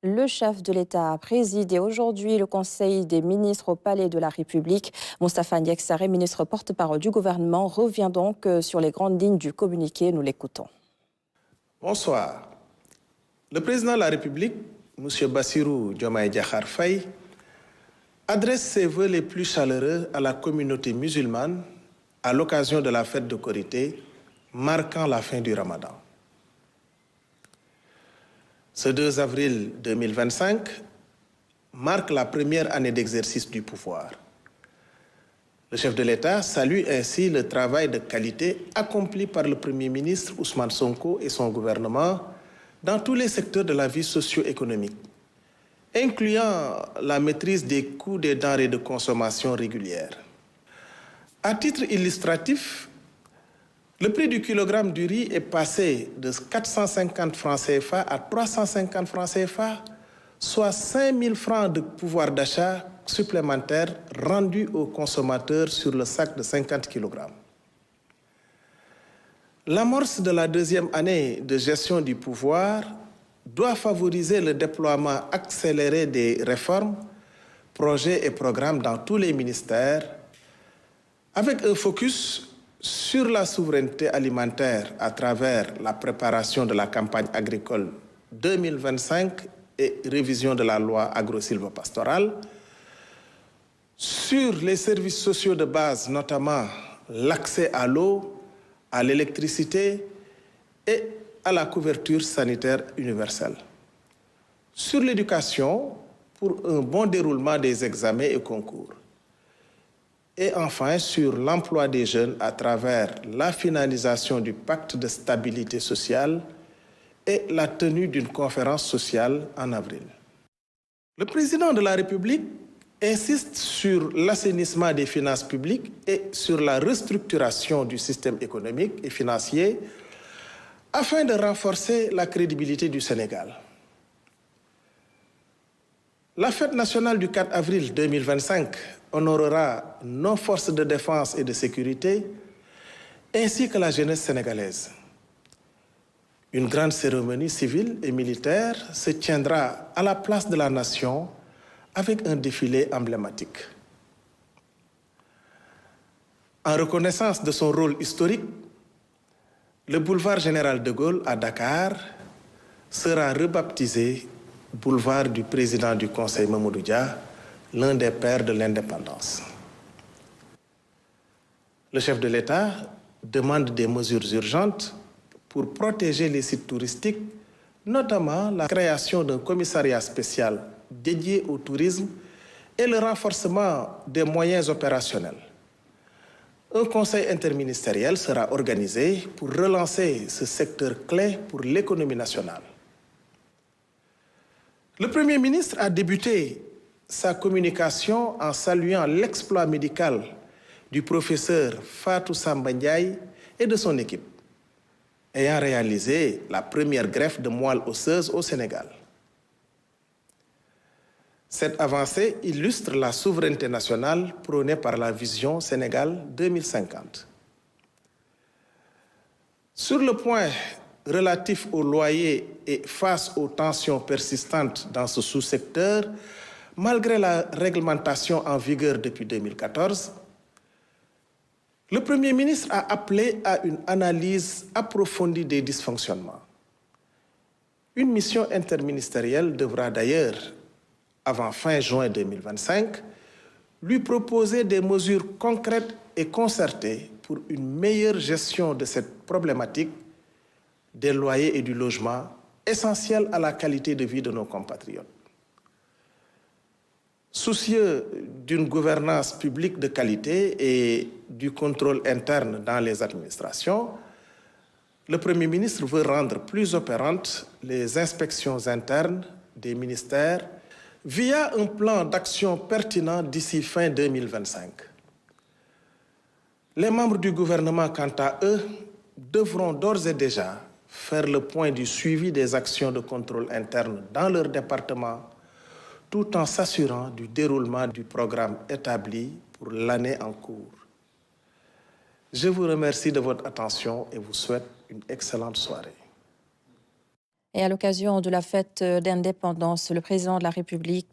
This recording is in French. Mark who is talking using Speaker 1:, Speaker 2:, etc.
Speaker 1: Le chef de l'État a présidé aujourd'hui le Conseil des ministres au Palais de la République. Moustapha Ndiaye, ministre porte-parole du gouvernement, revient donc sur les grandes lignes du communiqué. Nous l'écoutons.
Speaker 2: Bonsoir. Le président de la République, M. Bassirou Diomaye Diakhar Faye, adresse ses vœux les plus chaleureux à la communauté musulmane à l'occasion de la fête de Korité, marquant la fin du Ramadan. Ce 2 avril 2025 marque la première année d'exercice du pouvoir. Le chef de l'État salue ainsi le travail de qualité accompli par le Premier ministre Ousmane Sonko et son gouvernement dans tous les secteurs de la vie socio-économique, incluant la maîtrise des coûts des denrées de consommation régulières. À titre illustratif, le prix du kilogramme du riz est passé de 450 francs CFA à 350 francs CFA, soit 5 000 francs de pouvoir d'achat supplémentaire rendus aux consommateurs sur le sac de 50 kg. L'amorce de la deuxième année de gestion du pouvoir doit favoriser le déploiement accéléré des réformes, projets et programmes dans tous les ministères, avec un focus sur la souveraineté alimentaire à travers la préparation de la campagne agricole 2025 et révision de la loi agro-sylvo-pastorale, sur les services sociaux de base, notamment l'accès à l'eau, à l'électricité et à la couverture sanitaire universelle. Sur l'éducation, pour un bon déroulement des examens et concours. Et enfin, sur l'emploi des jeunes à travers la finalisation du pacte de stabilité sociale et la tenue d'une conférence sociale en avril. Le président de la République insiste sur l'assainissement des finances publiques et sur la restructuration du système économique et financier afin de renforcer la crédibilité du Sénégal. La fête nationale du 4 avril 2025 honorera nos forces de défense et de sécurité ainsi que la jeunesse sénégalaise. Une grande cérémonie civile et militaire se tiendra à la place de la Nation avec un défilé emblématique. En reconnaissance de son rôle historique, le boulevard Général de Gaulle à Dakar sera rebaptisé boulevard du président du Conseil Mamadou Dia, l'un des pères de l'indépendance. Le chef de l'État demande des mesures urgentes pour protéger les sites touristiques, notamment la création d'un commissariat spécial dédié au tourisme et le renforcement des moyens opérationnels. Un conseil interministériel sera organisé pour relancer ce secteur clé pour l'économie nationale. Le Premier ministre a débuté sa communication en saluant l'exploit médical du professeur Fatou Samba Ndiaye et de son équipe, ayant réalisé la première greffe de moelle osseuse au Sénégal. Cette avancée illustre la souveraineté nationale prônée par la vision Sénégal 2050. Sur le point relatif au loyer et face aux tensions persistantes dans ce sous-secteur, malgré la réglementation en vigueur depuis 2014, le Premier ministre a appelé à une analyse approfondie des dysfonctionnements. Une mission interministérielle devra d'ailleurs, avant fin juin 2025, lui proposer des mesures concrètes et concertées pour une meilleure gestion de cette problématique des loyers et du logement, essentiels à la qualité de vie de nos compatriotes. Soucieux d'une gouvernance publique de qualité et du contrôle interne dans les administrations, le Premier ministre veut rendre plus opérantes les inspections internes des ministères via un plan d'action pertinent d'ici fin 2025. Les membres du gouvernement, quant à eux, devront d'ores et déjà faire le point du suivi des actions de contrôle interne dans leur département, tout en s'assurant du déroulement du programme établi pour l'année en cours. Je vous remercie de votre attention et vous souhaite une excellente soirée.
Speaker 1: Et à l'occasion de la fête d'indépendance, le président de la République